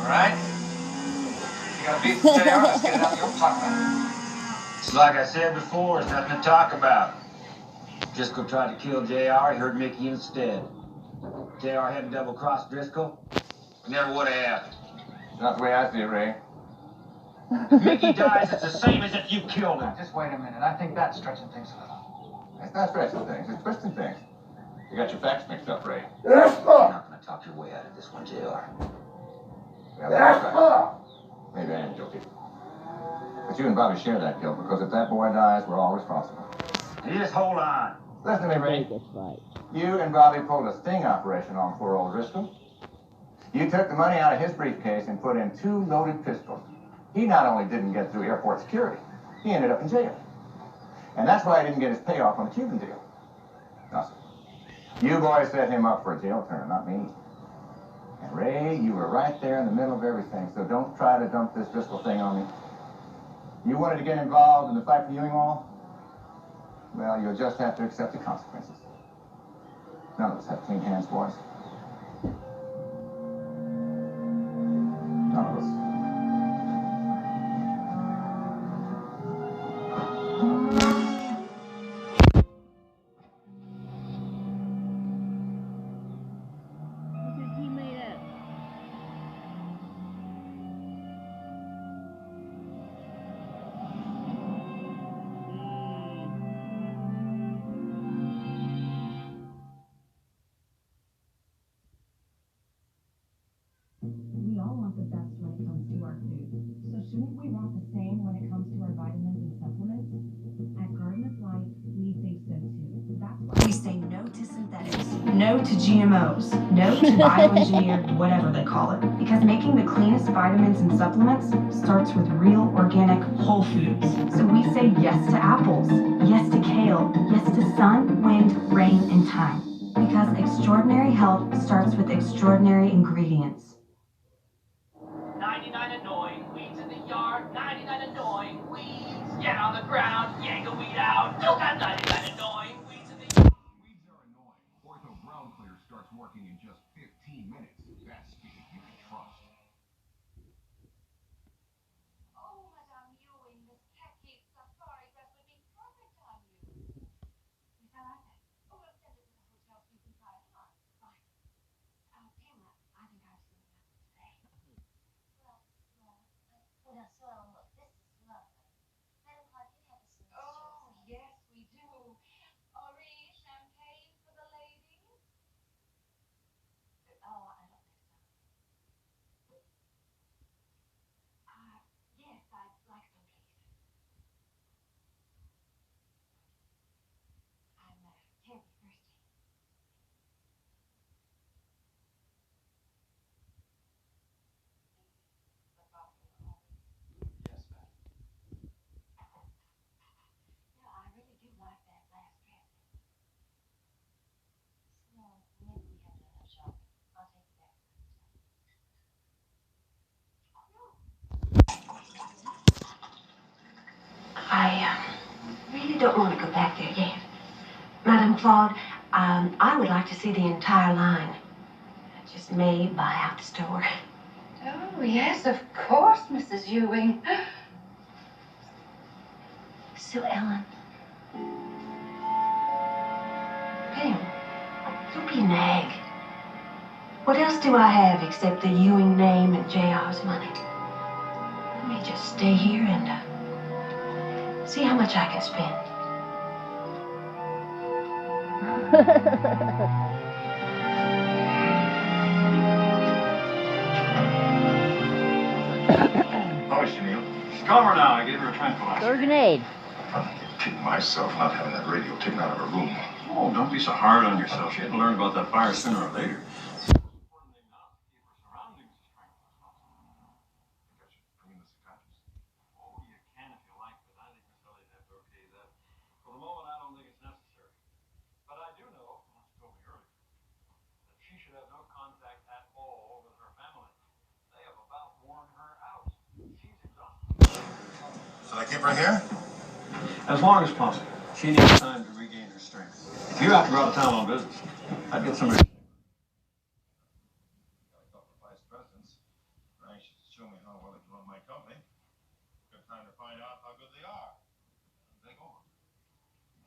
right? You got a beef with JR, let's get it out. You'll talk about it. It's like I said before, it's nothing to talk about. Driscoll tried to kill JR, he hurt Mickey instead. JR hadn't double-crossed Driscoll. It never would have happened. Not the way I see it, Ray. If Mickey dies, it's the same as if you killed him. Just wait a minute. I think that's stretching things a little. It's not stretching things, it's twisting things. You got your facts mixed up, Ray. You're not going to talk your way out of this one, JR. Yeah, that's right. Maybe I am guilty. But you and Bobby share that guilt, because if that boy dies, we're all responsible. You just hold on. Listen to me, Ray. You and Bobby pulled a sting operation on poor old Driscoll. You took the money out of his briefcase and put in 2 loaded pistols. He not only didn't get through airport security, he ended up in jail. And that's why he didn't get his payoff on the Cuban deal. Nothing. You boys set him up for a jail term, not me. And Ray, you were right there in the middle of everything, so don't try to dump this Driscoll thing on me. You wanted to get involved in the fight for Ewing Hall? Well, you'll just have to accept the consequences. None of us have clean hands, boys. None of us. We all want the best when it comes to our food. So shouldn't we want the same when it comes to our vitamins and supplements? At Garden of Life, we think so too. That's why we say no to synthetics, no to GMOs, no to bioengineered whatever they call it. Because making the cleanest vitamins and supplements starts with real, organic, whole foods. So we say yes to apples, yes to kale, yes to sun, wind, rain, and time. Because extraordinary health starts with extraordinary ingredients. 99 annoying weeds in the yard, 99 annoying weeds. Get on the ground, yank a weed out. Still got 99 annoying weeds in the yard. Weeds are annoying. Ortho Ground Clear starts working in just 15 minutes. That's speed you can trust. Oh, Madame Ewing, this khaki safari dress would be perfect on you. Yes, I like that. Oh, we'll send it to the hotel so you can try it on. Fine. Pamela, I think I've seen enough today. Well, so look, this is lovely. Madam Clark, you have a sweet Oh, yes, we do. Henri, champagne for the ladies? Oh, I don't think so. Yes, I'd like some, please. I'm terribly thirsty. Yes, ma'am. I really do like that last dress. So, maybe we haven't done enough shopping. I'll take it back. I really don't want to go back there yet. Madame Claude, I would like to see the entire line. Just maybe buy out the store. Oh, yes, of course, Mrs. Ewing. So, Ellen. Pam, don't be a nag. What else do I have except the Ewing name and JR's money? Let me just stay here and see how much I can spend. How is she, Neil? She's calmer now. I gave her a tranquilizer. Throw a grenade. I'm gonna kick myself not having that radio taken out of her room. Oh, don't be so hard on yourself. She had to learn about that fire sooner or later. Oh, you can if you like, but I think Miss Elliott'd have to okay that. For the moment, I don't think it's necessary. But I do know, well, she told me earlier, that she should have no contact at all with her family. They have about worn her out. She's exhausted. Shall I keep her here? As long as possible. She needs time to regain her strength. If you have to go out of town on business, I'd get somebody. Vice presidents. time to find out how good they are. Take over.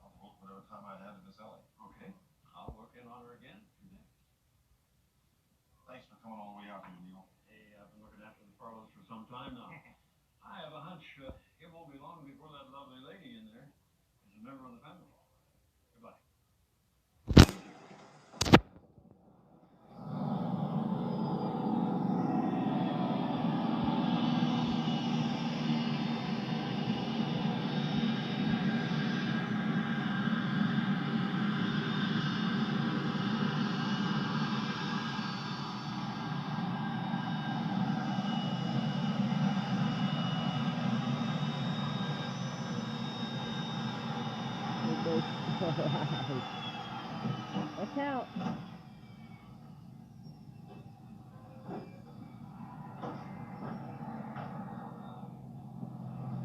I'll devote whatever time I have to Miss Ellie. Okay, I'll work in on her again. Thanks for coming all the way out here, Neil. Hey, I've been looking after the Farlows for some time now. I have a hunch it won't be long before that lovely lady in there is a member of the family. Goodbye. Watch out.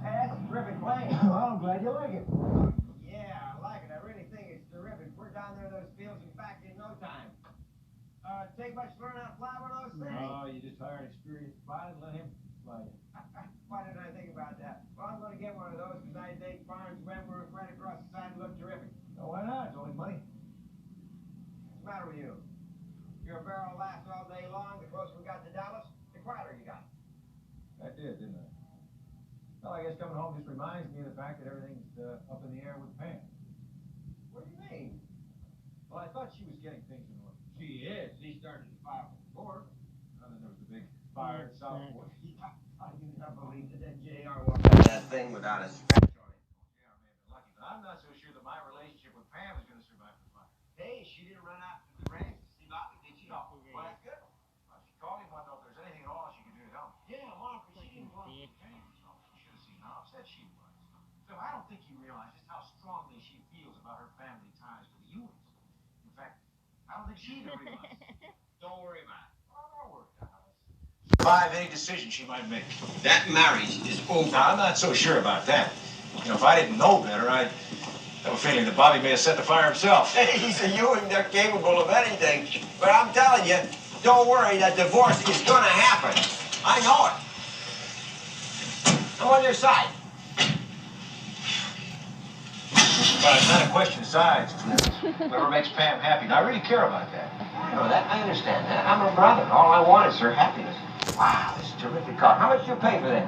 Hey, that's a terrific plane. Well, I'm glad you like it. Yeah, I like it. I really think it's terrific. We're down there in those fields and back in no time. Take much to learn how to fly one of those things? No, you just hire an experienced pilot and let him fly you. Why didn't I think about that? Well, I'm going to get one of those because I think Barnes Wentworth right across the side look terrific. No, why not? It's only money. What's the matter with you? Your barrel lasts all day long. The closer we got to Dallas, the quieter you got. I did, didn't I? Well, I guess coming home just reminds me of the fact that everything's up in the air with Pam. What do you mean? Well, I thought she was getting things in order. She is. She started to file for divorce. And then there was the big fire at Southport. I do not believe that JR walked out of that thing without a scratch on it. Yeah, I may have been lucky, but I'm not so sure that my relationship with Pam is going to survive the fire. Hey, she didn't run out to the ranch to see Bobby, did she? No. Well, that's good. She called him, wanted to know if there's anything at all she could do to help. Yeah, Mark, she didn't want bitch. to change. So she should have seen how upset she was. So I don't think you realize just how strongly she feels about her family ties to the Ewings. In fact, I don't think she even realizes. Don't worry about it. Oh, don't worry. Survive any decision she might make. That marriage is over. Now, I'm not so sure about that. You know, if I didn't know better, I'd have a feeling that Bobby may have set the fire himself. Hey, he's a Ewing. They're capable of anything. But I'm telling you, don't worry. That divorce is going to happen. I know it. I'm on your side. But it's not a question of size. Whatever makes Pam happy. And I really care about that. I know that. I understand that. I'm her brother. All I want is her happiness. Wow, this is a terrific car. How much do you pay for this?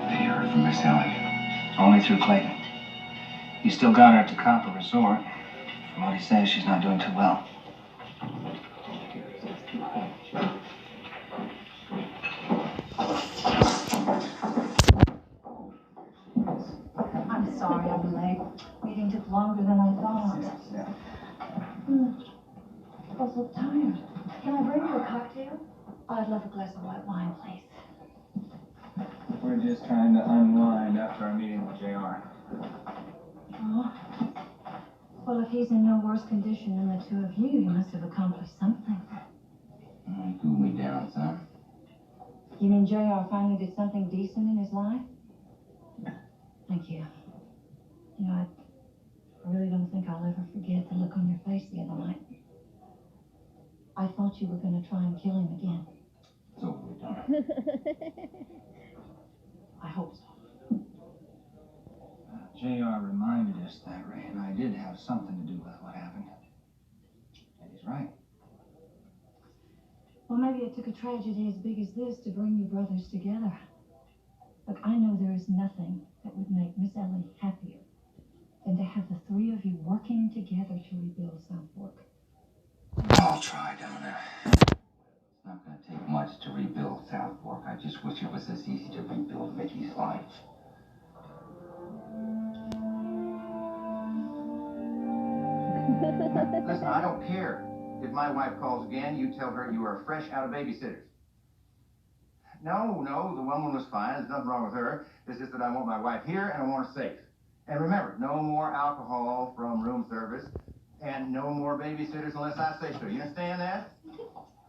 They heard from Miss Ellie. Only through Clayton. He still got her at the Copper Resort. From what he says, she's not doing too well. I'm sorry I'm late. Meeting took longer than I thought. I was so tired. Can I bring you a cocktail? I'd love a glass of white wine, please. We're just trying to unwind after our meeting with JR. Oh. Well, if he's in no worse condition than the two of you, he must have accomplished something. Cool me down, son. You mean JR finally did something decent in his life? Thank you. You know, I really don't think I'll ever forget the look on your face the other night. I thought you were going to try and kill him again. It's over with, darling. I hope so. JR reminded us that Ray and I did have something to do with what happened. And he's right. Well, maybe it took a tragedy as big as this to bring you brothers together. Look, I know there is nothing that would make Miss Ellie happier than to have the three of you working together to rebuild South Fork. I'll try, Donna. It's not going to take much to rebuild South Fork. I just wish it was as easy to rebuild Mickey's life. Listen, I don't care. If my wife calls again, you tell her you are fresh out of babysitters. No, the woman was fine. There's nothing wrong with her. It's just that I want my wife here and I want her safe. And remember, no more alcohol from room service and no more babysitters unless I say so. You understand that?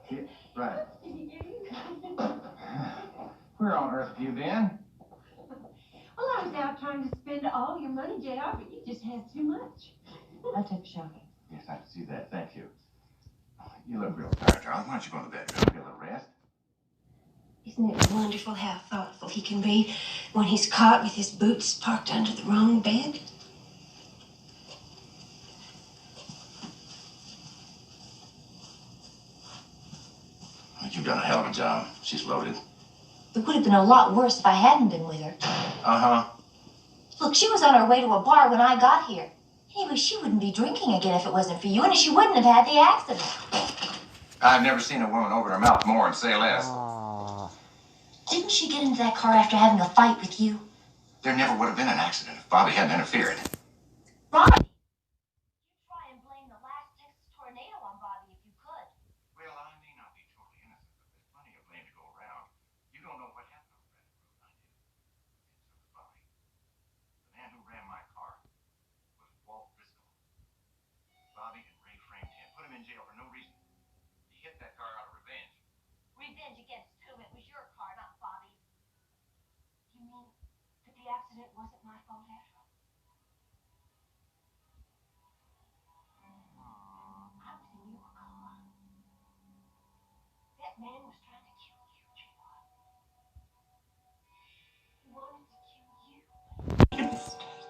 Yeah, right. Where on earth have you been? Well, I was out trying to spend all your money, JR, but you just had too much. I'll take a shower. Yes, I can see that. Thank you. You look real tired, Charles. Why don't you go to bed? Get a little rest. Isn't it wonderful how thoughtful he can be when he's caught with his boots parked under the wrong bed? You've done a hell of a job. She's loaded. It would have been a lot worse if I hadn't been with her. Uh-huh. Look, she was on her way to a bar when I got here. Anyway, she wouldn't be drinking again if it wasn't for you, and she wouldn't have had the accident. I've never seen a woman open her mouth more and say less. Didn't she get into that car after having a fight with you? There never would have been an accident if Bobby hadn't interfered. Bobby? You'd try and blame the last Texas tornado on Bobby if you could. Well, I may not be totally innocent, but there's plenty of blame to go around. You don't know what happened over that road, I did. And so was Bobby. The man who ran my car was Walt Driscoll. Bobby and Ray framed him, put him in jail for no reason. He hit that car out of revenge. Revenge against whom? It was your car, not Bobby's. You mean that the accident wasn't my fault after all? I was in your car. That man was trying to kill you, J.R. He wanted to kill you. He made a mistake.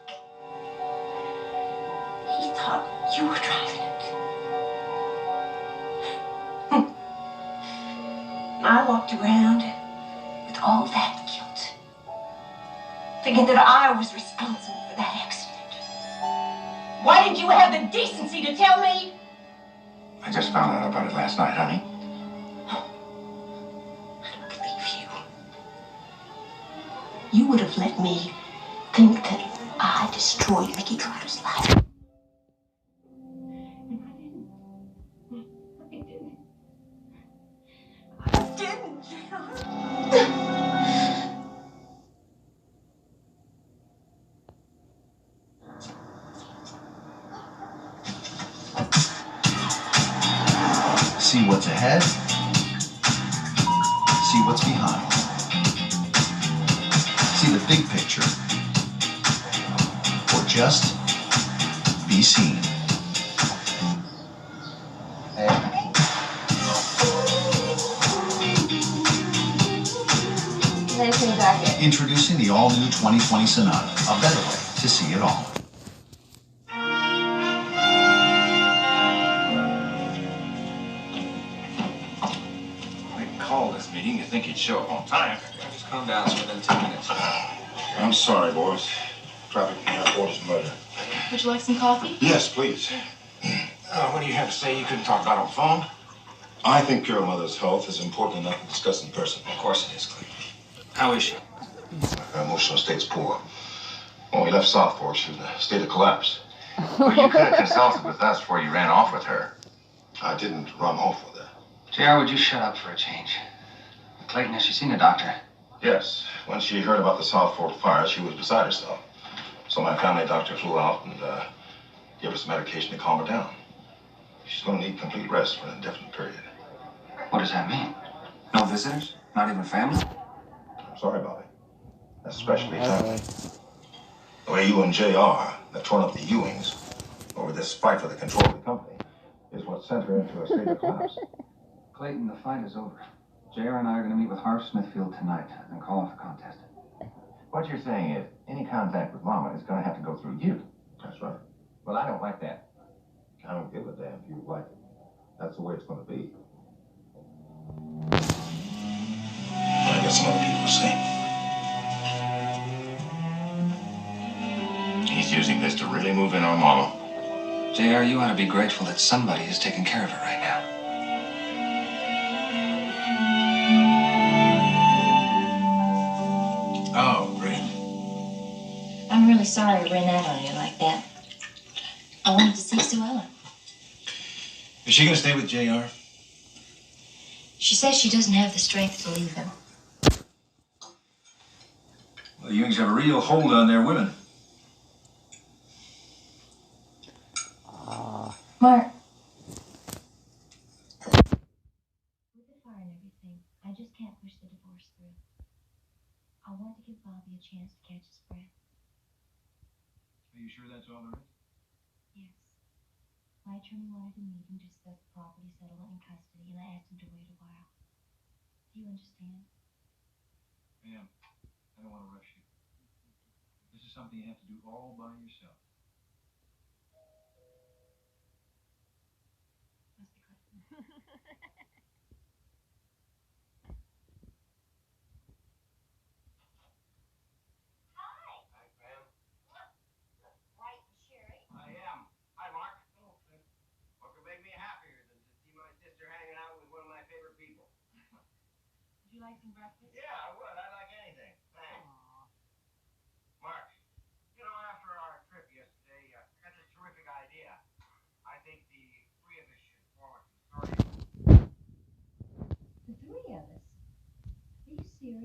He thought you were driving it. I walked around with all that guilt, thinking that I was responsible for that accident. Why did you have the decency to tell me? I just found out about it last night, honey. I don't believe you. You would have let me think that I destroyed Mickey Trotter's life. And I didn't. I didn't, JR. See what's ahead, see what's behind. See the big picture, or just be seen. Introducing the all-new 2020 Sonata, a better way to see it all. Meeting, you think he'd show up on time? Just calm down, it's within 10 minutes. I'm sorry, boys. Traffic in the airport is murder. Would you like some coffee? Yes, please. What do you have to say you couldn't talk about on the phone? I think your mother's health is important enough to discuss in person. Of course it is, Clay. How is she? Her emotional state's poor. When we left South Fork, she was in a state of collapse. Well, you could have consulted with us before you ran off with her. I didn't run off with her. JR, would you shut up for a change? Clayton, has she seen a doctor? Yes. When she heard about the South Fork fire, she was beside herself. So my family doctor flew out and gave her some medication to calm her down. She's going to need complete rest for an indefinite period. What does that mean? No visitors? Not even family? I'm sorry, Bobby. Especially family. The way you and JR have torn up the Ewings over this fight for the control of the company is what sent her into a state of collapse. Clayton, the fight is over. JR and I are going to meet with Harv Smithfield tonight and call off the contest. What you're saying is, any contact with Mama is going to have to go through you. That's right. Well, I don't like that. I don't give a damn if you like it. That's the way it's going to be. I guess some other people say. He's using this to really move in on Mama. JR, you ought to be grateful that somebody is taking care of her right now. Oh, great. I'm really sorry I ran out on you like that. I wanted to see Sue Ellen. Is she going to stay with JR? She says she doesn't have the strength to leave him. Well, the Ewings have a real hold on their women. Mark. With the fire and everything, I just can't push the divorce through. I want to give Bobby a chance to catch his breath. you sure that's all there is? Yes. My attorney wanted to meet him to discuss property settlement and custody, and I asked him to wait a while. Do you understand? Ma'am, I don't want to rush you. This is something you have to do all by yourself. Must be good. Hi, Pam. Right, Sherry. I am. Hi, Mark. Hello, Pam. What could make me happier than to see my sister hanging out with one of my favorite people? Would you like some breakfast? Yeah, I would. I like anything.